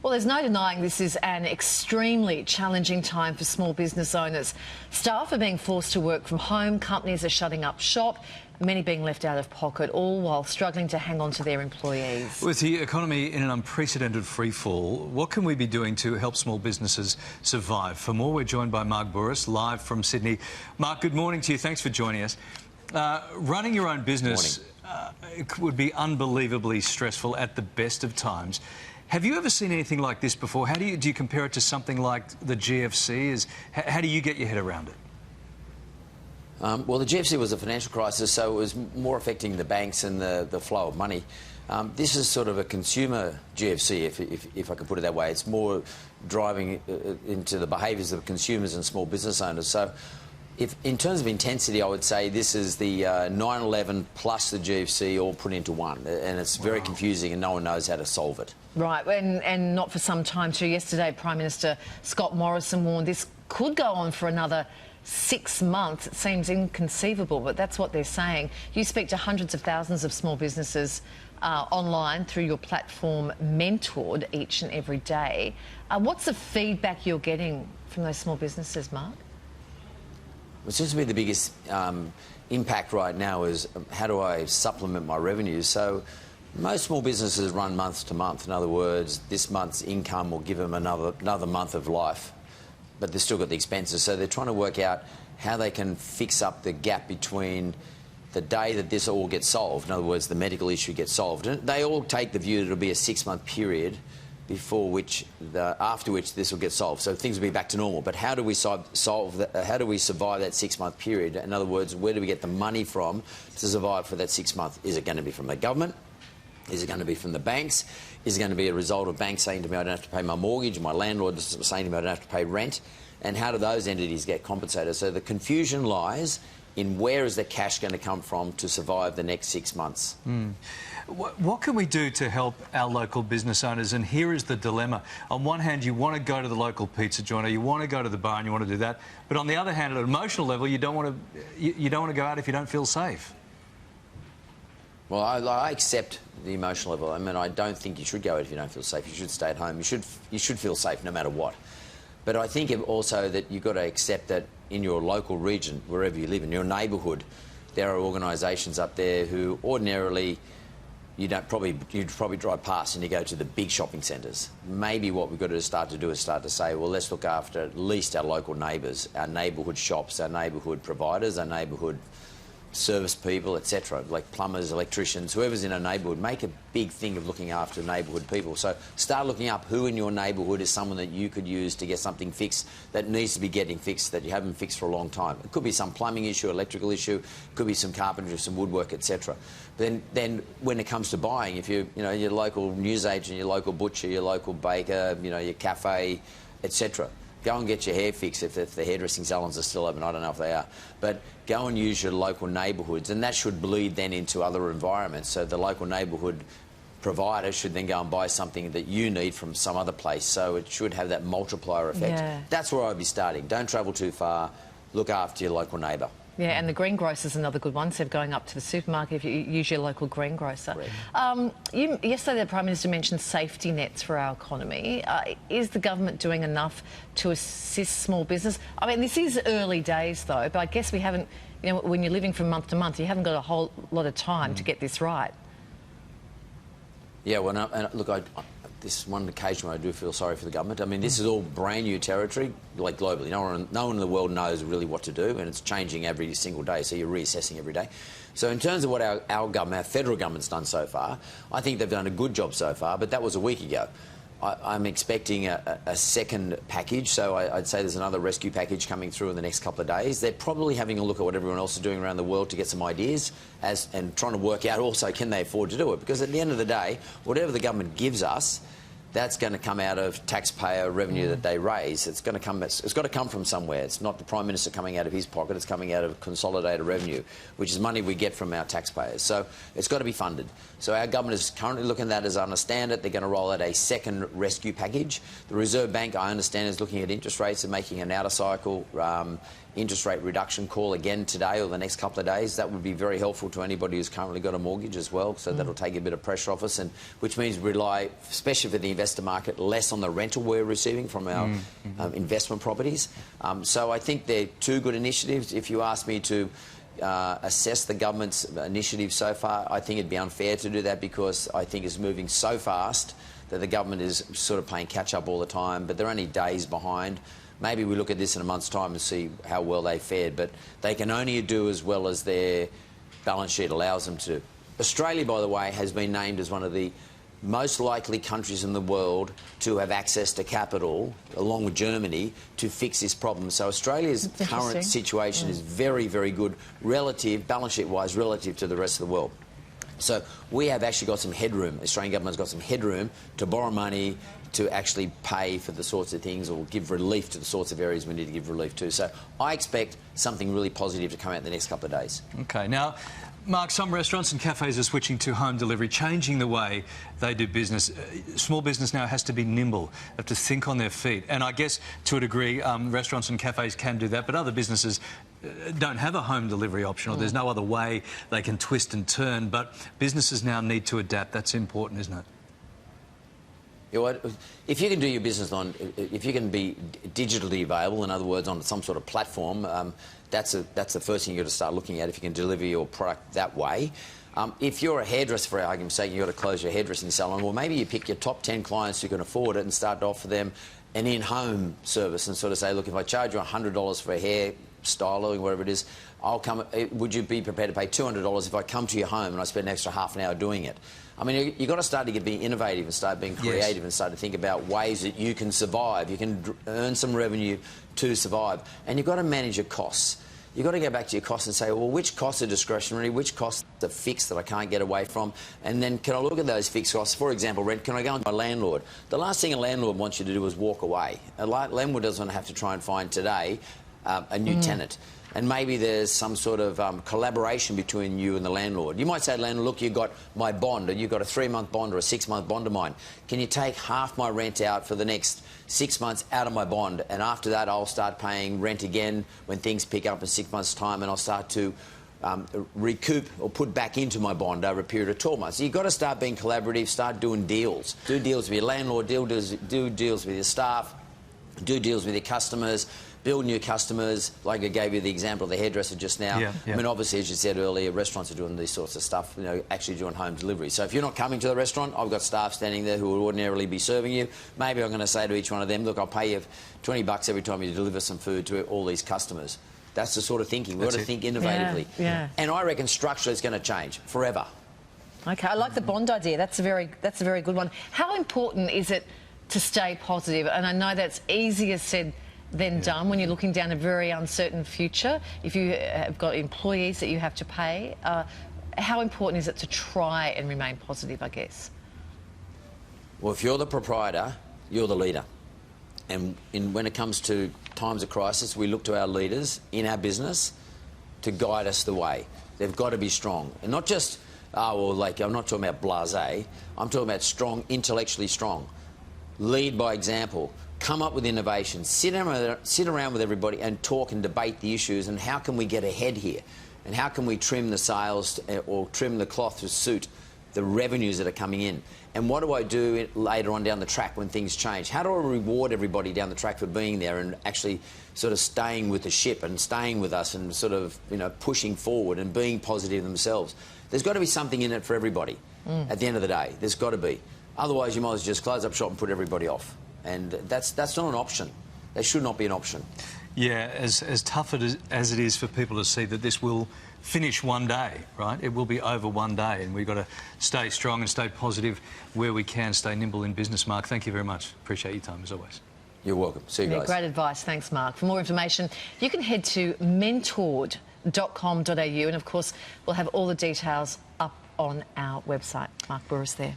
Well, there's no denying this is an extremely challenging time for small business owners. Staff are being forced to work from home, companies are shutting up shop, many being left out of pocket, all while struggling to hang on to their employees. With the economy in an unprecedented freefall, what can we be doing to help small businesses survive? For more, we're joined by Mark Bouris, live from Sydney. Mark, good morning to you. Thanks for joining us. Running your own business it would be unbelievably stressful at the best of times. Have you ever seen anything like this before? How do you compare it to something like the GFC? How do you get your head around it? Well, the GFC was a financial crisis, so it was more affecting the banks and the flow of money. This is sort of a consumer GFC, if I could put it that way. It's more driving into the behaviours of consumers and small business owners. So in terms of intensity, I would say this is the 9/11 plus the GFC all put into one, and it's very confusing and no one knows how to solve it. Right, and not for some time too. Yesterday, Prime Minister Scott Morrison warned this could go on for another 6 months. It seems inconceivable, but that's what they're saying. You speak to hundreds of thousands of small businesses online through your platform Mentored each and every day. What's the feedback you're getting from those small businesses, Mark? It seems to be the biggest impact right now is how do I supplement my revenues? So most small businesses run month to month. In other words, this month's income will give them another month of life, but they've still got the expenses. So they're trying to work out how they can fix up the gap between the day that this all gets solved. In other words, the medical issue gets solved. And they all take the view that it'll be a 6-month period after which this will get solved. So things will be back to normal. But how do we solve that? How do we survive that 6-month period? In other words, where do we get the money from to survive for that 6 months? Is it going to be from the government? Is it going to be from the banks? Is it going to be a result of banks saying to me I don't have to pay my mortgage, my landlord saying to me I don't have to pay rent? And how do those entities get compensated? So the confusion lies in where is the cash going to come from to survive the next 6 months. What can we do to help our local business owners? And here is the dilemma. On one hand, you want to go to the local pizza joint, or you want to go to the bar and you want to do that. But on the other hand, at an emotional level, you don't want to go out if you don't feel safe. Well, I accept the emotional level. I mean, I don't think you should go out if you don't feel safe. You should stay at home. You should feel safe no matter what. But I think also that you've got to accept that in your local region, wherever you live, in your neighbourhood, there are organisations up there who ordinarily you'd probably drive past and you go to the big shopping centres. Maybe what we've got to start to do is start to say, well, let's look after at least our local neighbours, our neighbourhood shops, our neighbourhood providers, our neighbourhood service people, etc., like plumbers, electricians, whoever's in a neighbourhood. Make a big thing of looking after neighbourhood people. So start looking up who in your neighbourhood is someone that you could use to get something fixed that needs to be getting fixed, that you haven't fixed for a long time. It could be some plumbing issue, electrical issue, it could be some carpentry, some woodwork, etc. Then when it comes to buying, if your local newsagent, your local butcher, your local baker, your cafe, etc., go and get your hair fixed if the hairdressing salons are still open. I don't know if they are. But go and use your local neighbourhoods, and that should bleed then into other environments. So the local neighbourhood provider should then go and buy something that you need from some other place. So it should have that multiplier effect. Yeah. That's where I'd be starting. Don't travel too far. Look after your local neighbour. Yeah, and the greengrocer is another good one. Instead of going up to the supermarket, if you use your local greengrocer. Yesterday, the Prime Minister mentioned safety nets for our economy. Is the government doing enough to assist small business? I mean, this is early days, though, but I guess we haven't, when you're living from month to month, you haven't got a whole lot of time to get this right. Yeah, well, look, this is one occasion where I do feel sorry for the government. I mean, this is all brand new territory, like globally. No one in the world knows really what to do, and it's changing every single day, so you're reassessing every day. So in terms of what our government, our federal government's done so far, I think they've done a good job so far, but that was a week ago. I'm expecting a second package, so I'd say there's another rescue package coming through in the next couple of days. They're probably having a look at what everyone else is doing around the world to get some ideas and trying to work out also can they afford to do it. Because at the end of the day, whatever the government gives us, that's going to come out of taxpayer revenue that they raise. It's got to come from somewhere. It's not the Prime Minister coming out of his pocket. It's coming out of consolidated revenue, which is money we get from our taxpayers. So it's got to be funded. So our government is currently looking at that. As I understand it, they're going to roll out a second rescue package. The Reserve Bank, I understand, is looking at interest rates and making an outer cycle interest rate reduction call again today or the next couple of days. That would be very helpful to anybody who's currently got a mortgage as well, so that'll take a bit of pressure off us, and which means rely, especially for the investor market, less on the rental we're receiving from our investment properties. So I think they're two good initiatives. If you ask me to assess the government's initiative so far, I think it'd be unfair to do that, because I think it's moving so fast that the government is sort of playing catch-up all the time, but they're only days behind. Maybe we look at this in a month's time and see how well they fared, but they can only do as well as their balance sheet allows them to. Australia, by the way, has been named as one of the most likely countries in the world to have access to capital, along with Germany, to fix this problem. So Australia's current situation is very, very good relative, balance sheet-wise, relative to the rest of the world. So we have actually got some headroom. The Australian government's got some headroom to borrow money to actually pay for the sorts of things, or give relief to the sorts of areas we need to give relief to. So I expect something really positive to come out in the next couple of days. OK. Now, Mark, some restaurants and cafes are switching to home delivery, changing the way they do business. Small business now has to be nimble, have to think on their feet. And I guess, to a degree, restaurants and cafes can do that, but other businesses don't have a home delivery option, or there's no other way they can twist and turn. But businesses now need to adapt. That's important, isn't it? You know what? If you can do your business on, if you can be digitally available, in other words, on some sort of platform, that's the first thing you've got to start looking at, if you can deliver your product that way. If you're a hairdresser, for argument's sake, you've got to close your hairdressing salon, well, maybe you pick your top 10 clients who can afford it and start to offer them an in-home service and sort of say, look, if I charge you $100 for a hair styling, whatever it is, I'll come. Would you be prepared to pay $200 if I come to your home and I spend an extra half an hour doing it? I mean, you've got to start to be innovative and start being creative and start to think about ways that you can survive. You can earn some revenue to survive. And you've got to manage your costs. You've got to go back to your costs and say, well, which costs are discretionary, which costs are fixed that I can't get away from, and then can I look at those fixed costs? For example, rent. Can I go to my landlord? The last thing a landlord wants you to do is walk away. A landlord doesn't have to try and find today a new tenant. And maybe there's some sort of collaboration between you and the landlord. You might say to the landlord, look, you've got my bond, and you've got a 3-month bond or a 6-month bond of mine. Can you take half my rent out for the next 6 months out of my bond, and after that I'll start paying rent again when things pick up in 6 months' time, and I'll start to recoup or put back into my bond over a period of 12 months. So you've got to start being collaborative, start doing deals. Do deals with your landlord, do deals with your staff, do deals with your customers, build new customers, like I gave you the example of the hairdresser just now. I mean, obviously, as you said earlier, restaurants are doing these sorts of stuff, you know, actually doing home delivery. So if you're not coming to the restaurant, I've got staff standing there who would ordinarily be serving you. Maybe I'm going to say to each one of them, look, I'll pay you $20 every time you deliver some food to all these customers. That's the sort of thinking. We've got to think innovatively. And I reckon structure is going to change forever. OK, I like the bond idea. That's a very good one. How important is it to stay positive? And I know that's easier said than done when you're looking down a very uncertain future. If you have got employees that you have to pay, how important is it to try and remain positive, I guess? Well, if you're the proprietor, you're the leader. And when it comes to times of crisis, we look to our leaders in our business to guide us the way. They've got to be strong. And not just, well, like, I'm not talking about blasé. I'm talking about strong, intellectually strong. Lead by example. Come up with innovations, sit around with everybody and talk and debate the issues, and how can we get ahead here, and how can we trim the sails or trim the cloth to suit the revenues that are coming in, and what do I do later on down the track when things change? How do I reward everybody down the track for being there and actually sort of staying with the ship and staying with us and sort of, you know, pushing forward and being positive themselves? There's got to be something in it for everybody at the end of the day. There's got to be. Otherwise, you might as well just close up shop and put everybody off. And that's not an option. That should not be an option. Yeah, as tough as it is for people to see that this will finish one day, right? It will be over one day, and we've got to stay strong and stay positive where we can, stay nimble in business. Mark, thank you very much. Appreciate your time, as always. You're welcome. See you guys. Great advice. Thanks, Mark. For more information, you can head to mentored.com.au, and, of course, we'll have all the details up on our website. Mark Bouris there.